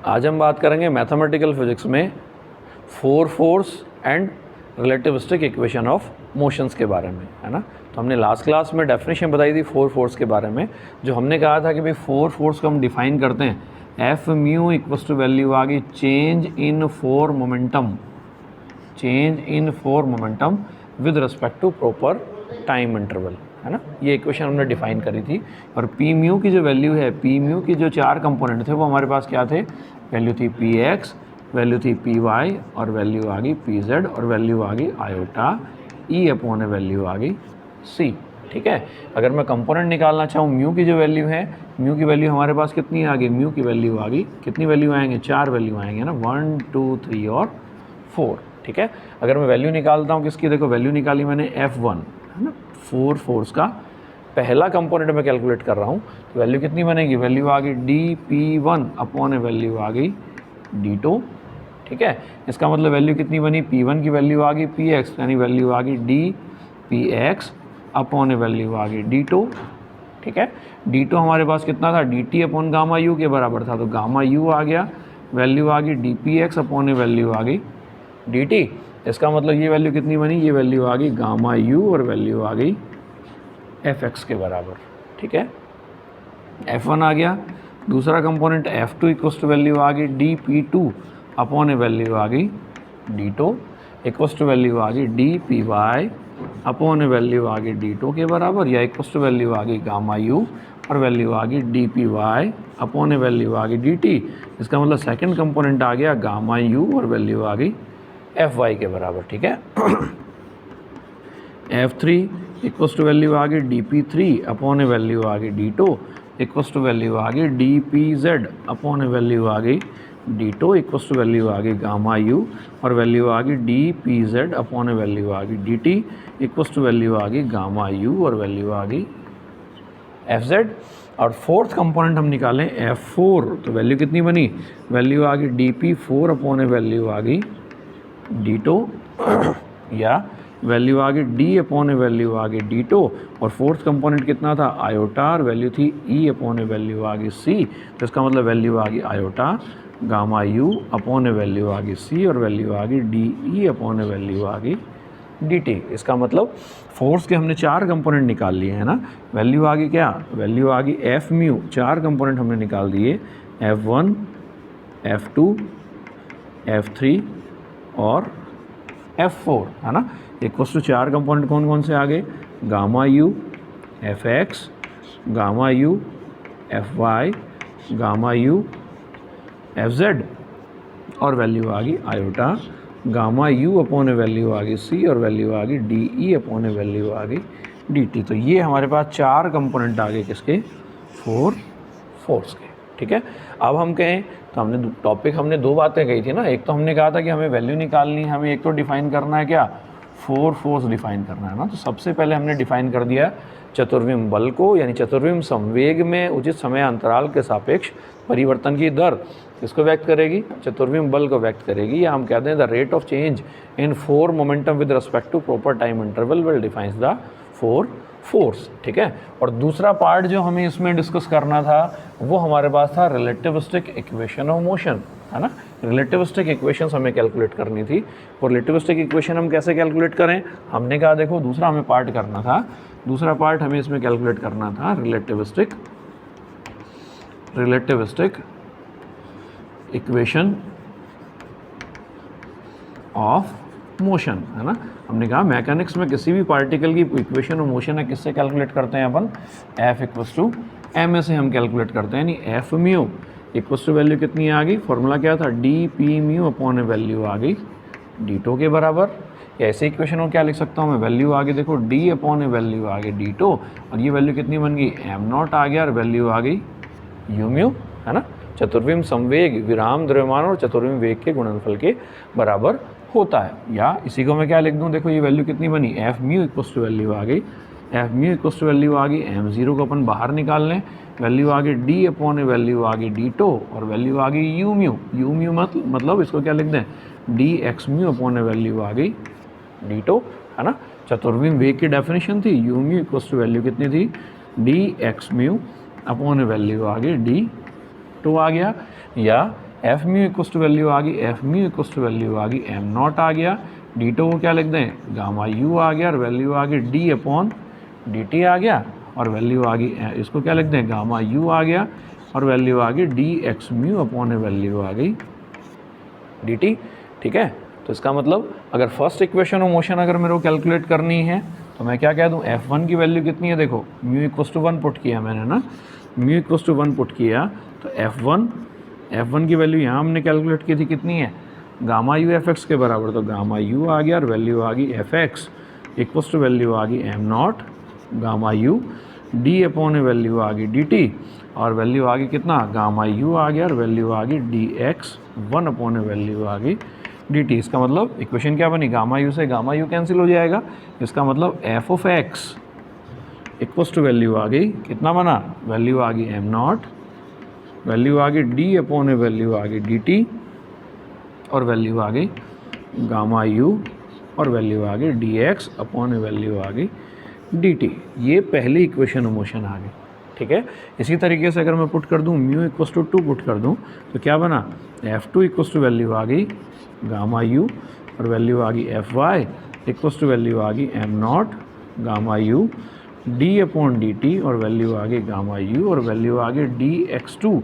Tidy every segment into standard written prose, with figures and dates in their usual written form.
आज हम बात करेंगे मैथमेटिकल फिजिक्स में four force and relativistic equation of motions के बारे में, है ना। तो हमने लास्ट क्लास में डेफिनेशन बताई थी फोर फोर्स के बारे में, जो हमने कहा था कि भाई फोर फोर्स को हम डिफाइन करते हैं F mu equals to value आ गई change in four momentum with respect to proper time interval, है ना। ये इक्वेशन हमने डिफाइन करी थी। और पी म्यू की जो वैल्यू है, पी म्यू की जो चार कंपोनेंट थे वो हमारे पास क्या थे, वैल्यू थी पी एक्स, वैल्यू थी पी वाई, और वैल्यू आ गई पी जेड, और वैल्यू आ गई आयोटा ई अपॉन ए वैल्यू आ गई सी। ठीक है। अगर मैं कंपोनेंट निकालना चाहूँ म्यू की जो वैल्यू है, म्यू की वैल्यू हमारे पास कितनी आ गई, म्यू की वैल्यू आ गई, कितनी वैल्यू आएंगे, चार वैल्यू आएंगे ना, 1 2 3 और 4। ठीक है। अगर मैं वैल्यू निकालता हूँ किसकी, देखो वैल्यू निकाली मैंने F1, है ना, फोर फोर्स का पहला कंपोनेंट मैं कैलकुलेट कर रहा हूँ, तो वैल्यू कितनी बनेगी, वैल्यू आ गई dP1 अपॉन ए वैल्यू आ गई D2। ठीक है। इसका मतलब वैल्यू कितनी बनी, P1 की वैल्यू आ गई Px, यानी वैल्यू आ गई dPx अपॉन ए वैल्यू आ गई D2। ठीक है। D2 हमारे पास कितना था, dt अपॉन गामा यू के बराबर था, तो गामा यू आ गया, वैल्यू आ गई dPx अपॉन ए वैल्यू आ गई dt। इसका मतलब ये वैल्यू कितनी बनी, ये वैल्यू आ गई गामा यू और वैल्यू आ गई Fx के बराबर। ठीक है। F1 आ गया, दूसरा component F2 equals to value आ गई dP2 अपॉन ए वैल्यू आ गई D2 इक्वल्स टू वैल्यू आ गई dPy अपॉन ए वैल्यू आ गई D2 के बराबर, या इक्वल्स टू वैल्यू आ गई गामा यू और वैल्यू आ गई dPy अपॉन ए वैल्यू आ गई dt। इसका मतलब सेकंड कंपोनेंट आ गया गामा यू और वैल्यू आ गई Fy के बराबर। ठीक है। F3 इक्वल्स टू वैल्यू आ गई dP3 अपॉन ए वैल्यू आ गई D2 इक्वल्स टू वैल्यू आ गई dPz अपॉन ए वैल्यू आ गई D2 इक्वल्स टू वैल्यू आ गई गामा यू और वैल्यू आ गई dPz अपॉन ए वैल्यू आ गई dt इक्वल्स टू वैल्यू आ गई गामा यू और वैल्यू आ गई Fz। और फोर्थ कंपोनेंट हम निकालें F4, तो वैल्यू कितनी बनी, वैल्यू आ गई dP4 अपॉन ए वैल्यू आ गई D2 या वैल्यू आ गई d अपॉन ए वैल्यू आ गई D2। और फोर्थ कंपोनेंट कितना था, आयोटा, और वैल्यू थी e अपॉन ए वैल्यू आ गई c। तो इसका मतलब वैल्यू आ गई आयोटा गामा u अपॉन ए वैल्यू आ गई c और वैल्यू आ गई de अपॉन ए वैल्यू आ गई dt। इसका मतलब फोर्स के हमने चार कंपोनेंट निकाल लिए, है ना। वैल्यू आ गई क्या, वैल्यू आ गई एफ म्यू, चार कंपोनेंट हमने निकाल दिए, F1 F2 F3 और F4, है ना। इक्वल्स टू चार कंपोनेंट कौन कौन से आ गए, gamma U Fx, gamma U Fy, gamma U Fz, और वैल्यू आ गई आयोटा गामा यू अपॉन ए वैल्यू आ गई सी और वैल्यू आ गई डी अपॉन ए वैल्यू आ गई dt। तो ये हमारे पास चार कंपोनेंट आ गए किसके, फोर फोर्स के। ठीक है। अब हम कहें तो हमने टॉपिक हमने दो बातें कही थी ना, एक तो हमने कहा था कि हमें वैल्यू निकालनी है, हमें एक तो डिफाइन करना है क्या, फोर फोर्स डिफाइन करना है ना। तो सबसे पहले हमने डिफाइन कर दिया चतुर्विम बल को, यानी चतुर्विम संवेग में उचित समय अंतराल के सापेक्ष परिवर्तन की दर किसको व्यक्त करेगी, चतुर्विम बल को व्यक्त करेगी, या हम कहते हैं the rate of change in four momentum with respect to proper time interval will defines the four force. ठीक है। और दूसरा पार्ट जो हमें इसमें डिस्कस करना था वो हमारे पास था रिलेटिविस्टिक इक्वेशन ऑफ मोशन, है ना। रिलेटिविस्टिक इक्वेशंस हमें कैलकुलेट करनी थी। और रिलेटिविस्टिक इक्वेशन हम कैसे कैलकुलेट करें, हमने कहा देखो दूसरा हमें पार्ट करना था, दूसरा पार्ट हमें इसमें कैलकुलेट करना था रिलेटिविस्टिक इक्वेशन ऑफ मोशन, है ना। हमने कहा मैकेनिक्स में किसी भी पार्टिकल की इक्वेशन ऑफ मोशन है किससे कैलकुलेट करते हैं अपन, F इक्वल्स टू ma से हम कैलकुलेट करते हैं, यानी F mu equals to value कितनी आ गई, फॉर्मूला क्या था, dP म्यू अपॉन ए वैल्यू आ गई D2 के बराबर। या ऐसे इक्वेशन को क्या लिख सकता हूँ मैं, वैल्यू आ गई देखो d अपॉन ए वैल्यू आ गई D2, और ये वैल्यू कितनी बन गई m0 आ गया और वैल्यू आ गई u म्यू, है ना। चतुर्विम संवेग विराम द्रव्यमान और चतुर्विम वेग के गुणनफल के बराबर होता है। या इसी को मैं क्या लिख दूँ, देखो ये वैल्यू कितनी बनी, F mu equals to value आ गई, F mu equals to value आ गई m0 को अपन बाहर निकाल लें, वैल्यू आ गई d अपॉन ए वैल्यू आ गई D2 और वैल्यू आ गई u म्यू मतलब इसको क्या लिख दें, dx म्यू अपॉन ए वैल्यू आ गई D2, है ना। चतुर्विम वेग की डेफिनेशन थी u mu equals to value कितनी थी, dx म्यू अपॉन ए वैल्यू आ गई D2 आ गया। या F mu equals to value आ गई, F mu equals to value आ गई एम नॉट आ गया, डी टो को क्या लिख दें, गामा यू आ गया और वैल्यू आ गई डी अपॉन डी टी आ गया और वैल्यू आ गई, इसको क्या लिख दें, गामा यू आ गया और वैल्यू आ गई d x mu upon value आ गई डी टी। ठीक है, तो इसका मतलब अगर फर्स्ट इक्वेशन ऑफ मोशन अगर मेरे को कैलकुलेट करनी है तो मैं क्या कह दूँ, F1 की वैल्यू कितनी है, देखो म्यू इक्वस टू 1 पुट किया मैंने ना, म्यू इक्वस टू 1 पुट किया तो F1 की वैल्यू यहाँ हमने कैलकुलेट की थी कितनी है, गामा यू एफ एक्स के बराबर, तो गामा यू आ गया और वैल्यू आ गई F x equals to value आ गई M naught gamma u d upon value आ गई डी टी और वैल्यू आ गई कितना, गामा यू आ गया और वैल्यू आ गई डी एक्स 1 अपॉन वैल्यू आ गई डी टी। इसका मतलब इक्वेशन क्या बनी, गामा यू से गामा यू कैंसिल हो जाएगा, इसका मतलब F of x equals to value आ गई कितना बना, वैल्यू आ गई एम नॉट, वैल्यू आ गई डी अपॉन वैल्यू आ गई डी टी और वैल्यू आ गई गामा यू और वैल्यू आ गई डी एक्स अपॉन वैल्यू आ गई डी टी। ये पहली इक्वेशन ऑफ मोशन आ गई। ठीक है, इसी तरीके से अगर मैं पुट कर दूँ म्यू इक्वस टू 2 पुट कर दूँ तो क्या बना, F2 इक्वस टू वैल्यू आ गई गामा यू और वैल्यू आ गई Fy इक्वस टू वैल्यू आ गई M naught gamma u d upon d t और वैल्यू आ गई गामा यू और वैल्यू आ गई डी एक्स2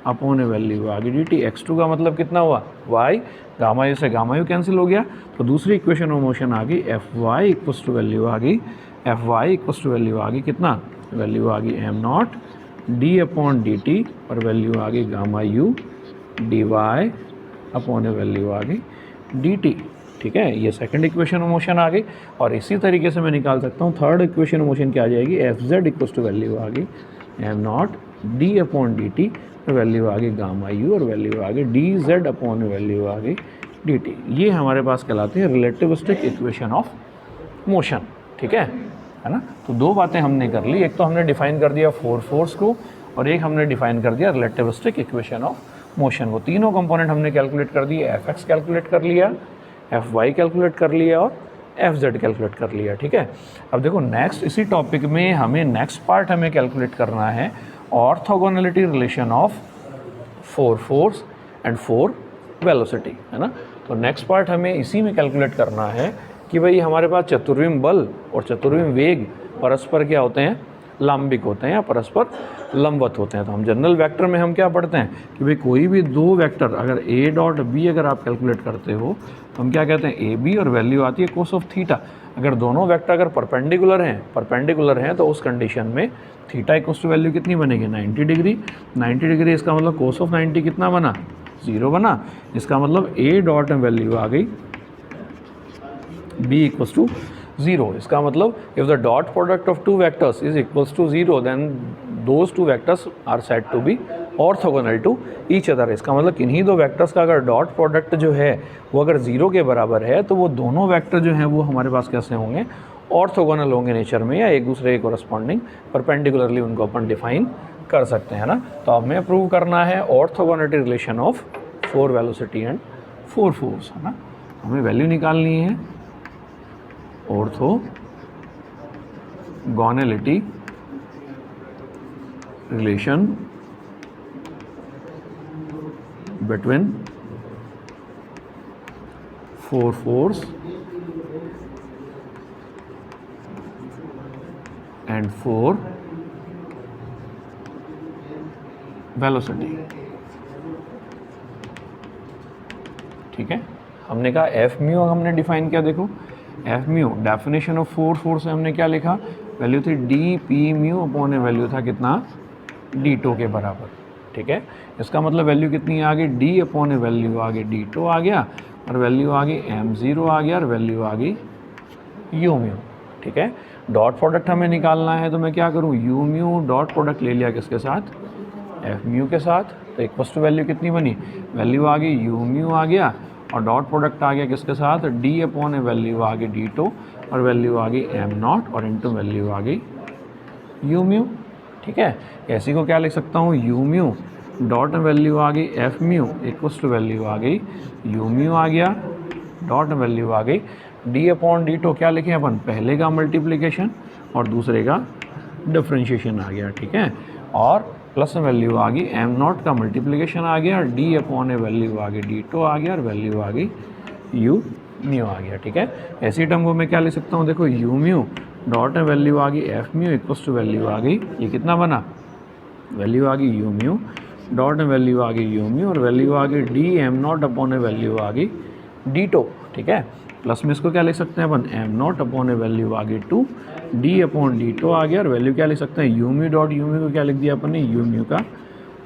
अपॉन वैल्यू आ गई डी टी। एक्स2 का मतलब कितना हुआ, y, गामा यू से गामा यू कैंसिल हो गया, तो दूसरी इक्वेशन ऑफ मोशन आ गई Fy इक्वस टू वैल्यू आ गई Fy इक्वस टू वैल्यू आ गई कितना, वैल्यू आ गई M naught d upon d t और वैल्यू आ गई gamma u d y upon value आ गई डी टी। ठीक है, ये सेकंड इक्वेशन ऑफ मोशन आ गई और इसी तरीके से मैं निकाल सकता हूँ थर्ड इक्वेशन ऑफ मोशन क्या आ जाएगी, F z equals to value आ गई M naught d upon d t और वैल्यू आ गई गामा यू और वैल्यू आ गई डी जेड अपॉन वैल्यू आ गई डी टी। ये हमारे पास कहलाते हैं रिलेटिविस्टिक इक्वेशन ऑफ मोशन। ठीक है ना, तो दो बातें हमने कर ली, एक तो हमने डिफाइन कर दिया फोर्स को और एक हमने डिफाइन कर दिया रिलेटिविस्टिक इक्वेशन ऑफ मोशन को। तीनों कंपोनेंट हमने कैलकुलेट कर दिए, एफ एक्स कैलकुलेट कर लिया, एफ वाई कैलकुलेट कर लिया और एफ जेड कैलकुलेट कर लिया। ठीक है, अब देखो नेक्स्ट इसी टॉपिक में हमें नेक्स्ट पार्ट हमें कैलकुलेट करना है orthogonality relation of 4 force and 4 velocity, है ना। तो नेक्स्ट पार्ट हमें इसी में कैलकुलेट करना है कि भाई हमारे पास चतुर्विम बल और चतुर्विम वेग परस्पर क्या होते हैं, लंबिक होते हैं या परस्पर लंबवत होते हैं। तो हम जनरल वेक्टर में हम क्या पढ़ते हैं कि भाई कोई भी दो वेक्टर अगर ए डॉट बी अगर आप कैलकुलेट करते हो तो हम क्या कहते हैं, ए बी और वैल्यू आती है कोस ऑफ थीटा। अगर दोनों वेक्टर अगर परपेंडिकुलर हैं तो उस कंडीशन में थीटा इक्वल्स टू वैल्यू कितनी बनेगी, 90 डिग्री। 90 डिग्री इसका मतलब कोस ऑफ 90 कितना बना, 0 बना। इसका मतलब ए डॉट में वैल्यू आ गई बी इक्वल्स टू 0। इसका मतलब if the dot product of two vectors is equals to 0 then those two vectors are said to be orthogonal to each other. इसका मतलब किन्हीं दो वेक्टर्स का अगर डॉट प्रोडक्ट जो है वो अगर 0 के बराबर है तो वो दोनों वेक्टर जो हैं वो हमारे पास कैसे होंगे, ऑर्थोगोनल होंगे नेचर में, या एक दूसरे के कोरस्पॉन्डिंग परपेंडिकुलरली उनको अपन डिफाइन कर सकते हैं ना। तो अब हमें प्रूव करना है orthogonality relation of 4 velocity and 4 force, है ना। हमें वैल्यू निकालनी है orthogonality relation between 4 force and 4 velocity. ठीक है, हमने कहा एफ म्यू हमने डिफाइन किया, देखो F mu definition of 4 force है, हमने क्या लिखा, वैल्यू थी D P mu upon value था कितना, डी टो के बराबर। ठीक है, इसका मतलब वैल्यू कितनी आ गई, डी अपॉन वैल्यू आ गई डी टो आ गया और वैल्यू आ गई m0 आ गया और वैल्यू आ गई यू म्यू। ठीक है, डॉट प्रोडक्ट हमें निकालना है तो मैं क्या करूँ, यू म्यू डॉट प्रोडक्ट ले लिया किसके साथ, एफ म्यू के साथ, तो इक्वल्स टू वैल्यू कितनी बनी, वैल्यू आ गई यू म्यू आ गया और डॉट प्रोडक्ट आ गया किसके साथ, डी अपॉन वैल्यू आ गई डी टो और वैल्यू आ गई एम नॉट और इनटू वैल्यू आ गई यू म्यू। ठीक है, ऐसी को क्या लिख सकता हूँ, यू म्यू डॉट वैल्यू आ गई F mu equals to value आ गई यू म्यू आ गया डॉट वैल्यू आ गई डी अपॉन डी टो, क्या लिखें अपन, पहले का मल्टीप्लिकेशन और दूसरे का डिफ्रेंशिएशन आ गया। ठीक है, और प्लस में वैल्यू आ गई एम नॉट का मल्टीप्लिकेशन आ गया, डी अपॉन ए वैल्यू आ गई डी टो आ गया और वैल्यू आ गई यू म्यू आ गया। ठीक है, ऐसी टर्म को मैं क्या लिख सकता हूँ, देखो यू म्यू डॉट में वैल्यू आ गई F mu equals to value आ गई, ये कितना बना, वैल्यू आ गई यू म्यू डॉट में वैल्यू आ गई यू म्यू और वैल्यू आ गई डी एम नॉट अपॉन ए वैल्यू आ गई डी टो। ठीक है, प्लस में इसको क्या लिख सकते हैं अपन, एम नॉट अपॉन ए वैल्यू आ गई 2 डी अपॉन डी टो आ गया और वैल्यू क्या लिख सकते हैं, u mu dot u mu को क्या लिख दिया अपन ने, यू म्यू का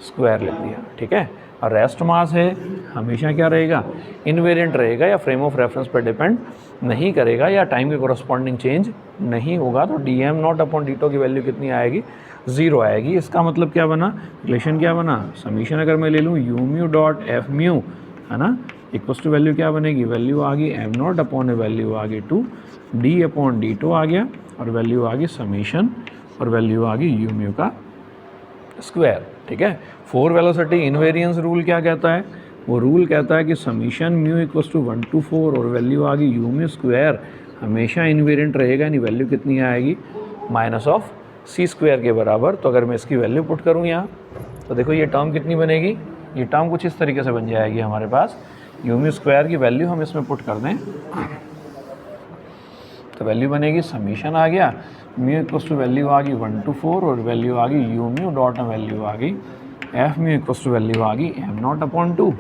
स्क्वायर लिख दिया। ठीक है, और रेस्ट मास है हमेशा क्या रहेगा, इनवेरिएंट रहेगा या फ्रेम ऑफ रेफरेंस पर डिपेंड नहीं करेगा या टाइम के कोरस्पॉन्डिंग चेंज नहीं होगा। तो D M naught upon D tau की वैल्यू कितनी आएगी, 0 आएगी। इसका मतलब क्या बना, रिलेशन क्या बना, समीशन अगर मैं ले लूँ you mu dot F mu है ना, इक्वल्स टू वैल्यू क्या बनेगी, वैल्यू आ गई एम नॉट अपॉन ए वैल्यू आ गई 2 डी अपॉन डी टो आ गया और वैल्यू आ गई समीशन और वैल्यू आ गई यू म्यू का स्क्वायर। ठीक है, 4 वेलोसिटी इनवेरियंस रूल क्या कहता है, वो रूल कहता है कि summation mu equals to 1 to 4 और वैल्यू आ गई यू म्यू स्क्वायर हमेशा इनवेरिएंट रहेगा, यानी वैल्यू कितनी आएगी, माइनस ऑफ सी स्क्वायर के बराबर। तो अगर मैं इसकी वैल्यू पुट करूँ यहाँ तो देखो ये टर्म कितनी बनेगी, ये टर्म कुछ इस तरीके से बन जाएगी हमारे पास, यू म्यू स्क्वायर की वैल्यू हम इसमें पुट कर दें तो वैल्यू बनेगी समीशन आ गया म्यू इक्वल्स टू वैल्यू आ गई 1 to 4 और वैल्यू आ गई यू म्यू डॉट में वैल्यू आ गई F mu equals to value आ गई एम नॉट अपॉन 2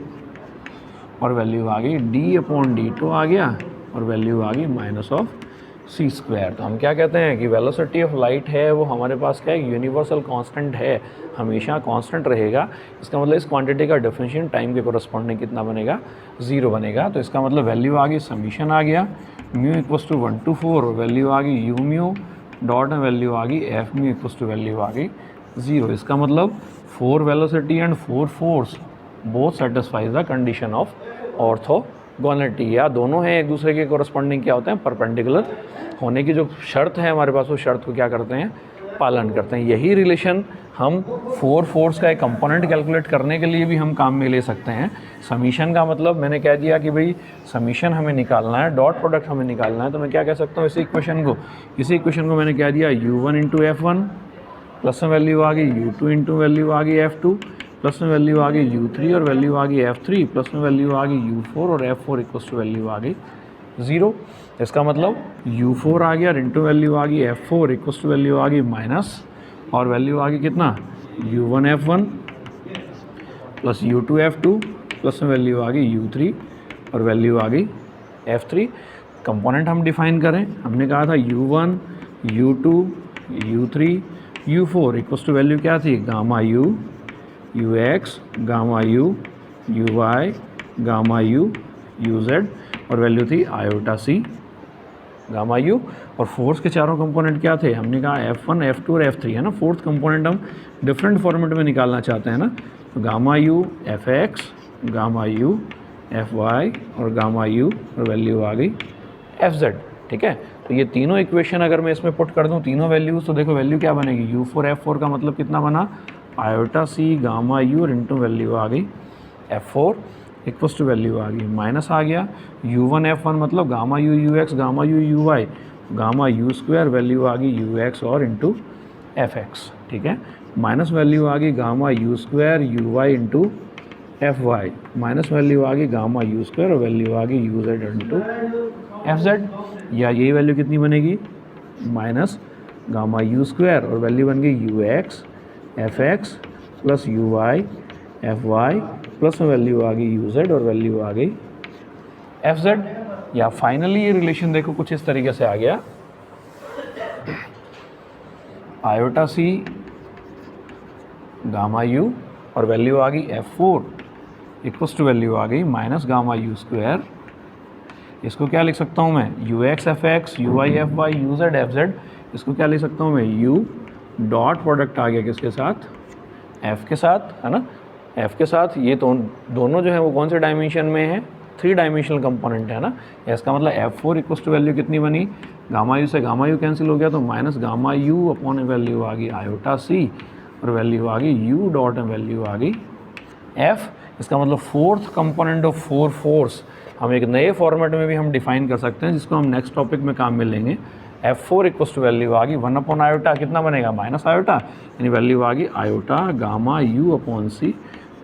और वैल्यू आ गई डी अपॉन डी टो आ गया और वैल्यू आ गई माइनस ऑफ सी स्क्वायर। तो हम क्या कहते हैं कि वेलोसिटी ऑफ लाइट है वो हमारे पास क्या है, यूनिवर्सल कांस्टेंट है, हमेशा कांस्टेंट रहेगा। इसका मतलब इस क्वांटिटी का डिफरेंशिएट टाइम के कोरस्पॉन्डिंग कितना बनेगा, 0 बनेगा। तो इसका मतलब वैल्यू आ गई समीशन आ गया म्यू इक्वल्स टू 1 to 4 और वैल्यू आ गई यू म्यू डॉट में वैल्यू आ गई F mu equals to value आ गई 0। इसका मतलब 4 velocity and 4 force both satisfies the condition of orthogonality, या दोनों हैं एक दूसरे के कोरस्पॉन्डिंग क्या होते हैं, परपेंडिकुलर होने की जो शर्त है हमारे पास, वो शर्त को क्या करते हैं, पालन करते हैं। यही रिलेशन हम 4 फोर्स का एक कंपोनेंट कैलकुलेट करने के लिए भी हम काम में ले सकते हैं। समीशन का मतलब मैंने कह दिया कि भाई समीशन हमें निकालना है, डॉट प्रोडक्ट हमें निकालना है, तो मैं क्या कह सकता हूँ, इसी इक्वेशन को मैंने कह दिया u1 इंटू F1 प्लस में वैल्यू आ गई u2 इंटू वैल्यू आ गई F2 प्लस में वैल्यू आ गई u3 और वैल्यू आ गई F3 प्लस में वैल्यू आ गई u4 और F4 इक्वल्स टू वैल्यू आ गई 0। इसका मतलब u4 आ गया इंटू वैल्यू आ गई F4 इक्वल्स टू वैल्यू आ गई माइनस और वैल्यू आ गई कितना u1 F1 plus u2 F2 plus में वैल्यू आ गई u3 और वैल्यू आ गई F3। कंपोनेंट हम डिफाइन करें, हमने कहा था u1 u2 u3 u4 equals to value क्या थी, gamma u ux gamma u uy gamma u uz और वैल्यू थी आयोटा सी गामा u। और फोर्स के चारों कंपोनेंट क्या थे, हमने कहा F1 F2 और F3 है ना। फोर्थ कंपोनेंट हम डिफरेंट फॉर्मेट में निकालना चाहते हैं ना, तो gamma u Fx gamma u Fy और गामा u और वैल्यू आ गई Fz। ठीक है, तो ये तीनों इक्वेशन अगर मैं इसमें पुट कर दूं तीनों वैल्यूज़, तो देखो वैल्यू क्या बनेगी, u4 F4 का मतलब कितना बना, आयोटा सी गामा u और इंटू वैल्यू आ गई F4 इक्वल्स टू वैल्यू आ गई माइनस आ गया u1 F1 मतलब gamma u ux gamma u uy gamma u square value आ गई ux और इंटू Fx। ठीक है, माइनस वैल्यू आ गई gamma u square uy into Fy minus value आ गई गामा u स्क्वायर और वैल्यू आ गई uz इंटू Fz, या यही वैल्यू कितनी बनेगी, माइनस गामा u स्क्वायर और वैल्यू बन गई ux Fx plus uy Fy plus में वैल्यू आ गई uz और वैल्यू आ गई Fz। या फाइनली ये रिलेशन देखो कुछ इस तरीके से आ गया, आयोटा सी गामा u और वैल्यू आ गई F4 इक्वल्स टू वैल्यू आ गई माइनस गामा u स्क्वायर। इसको क्या लिख सकता हूँ मैं, ux Fx uy Fy uz Fz। इसको क्या लिख सकता हूँ मैं, u डॉट प्रोडक्ट आ गया किसके साथ, f के साथ है ना, f के साथ। ये तो दोनों जो है वो कौन से डायमेंशन में है, 3 डायमेंशनल कंपोनेंट है ना। इसका मतलब F4 इक्वल्स टू वैल्यू कितनी बनी, गामा u से गामा u कैंसिल हो गया तो minus gamma u upon value आ गई आयोटा सी और वैल्यू आ गई u डॉट वैल्यू आ गई f। इसका मतलब फोर्थ कंपोनेंट ऑफ 4 फोर्स हम एक नए फॉर्मेट में भी हम डिफाइन कर सकते हैं, जिसको हम नेक्स्ट टॉपिक में काम में लेंगे। F4 इक्वल्स टू वैल्यू आ गई 1 अपॉन आयोटा, कितना बनेगा माइनस आयोटा, यानी वैल्यू आ गई आयोटा गामा यू अपॉन सी,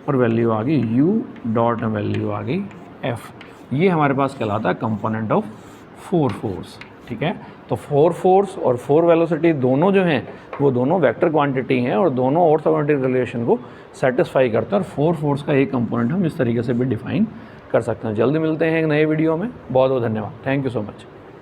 और वैल्यू आ गई यू डॉट वैल्यू आ गई एफ। ये हमारे पास कहलाता है कंपोनेंट ऑफ 4 फोर्स। ठीक है, तो 4 फोर्स और 4 वेलोसिटी दोनों जो हैं वो दोनों वेक्टर क्वांटिटी हैं और दोनों ऑर्थोगोनैलिटी रिलेशन को सेटिस्फाई करते हैं, और 4 फोर्स का एक कंपोनेंट हम इस तरीके से भी डिफाइन कर सकते हैं। जल्दी मिलते हैं एक नए वीडियो में, बहुत बहुत धन्यवाद, थैंक यू सो मच।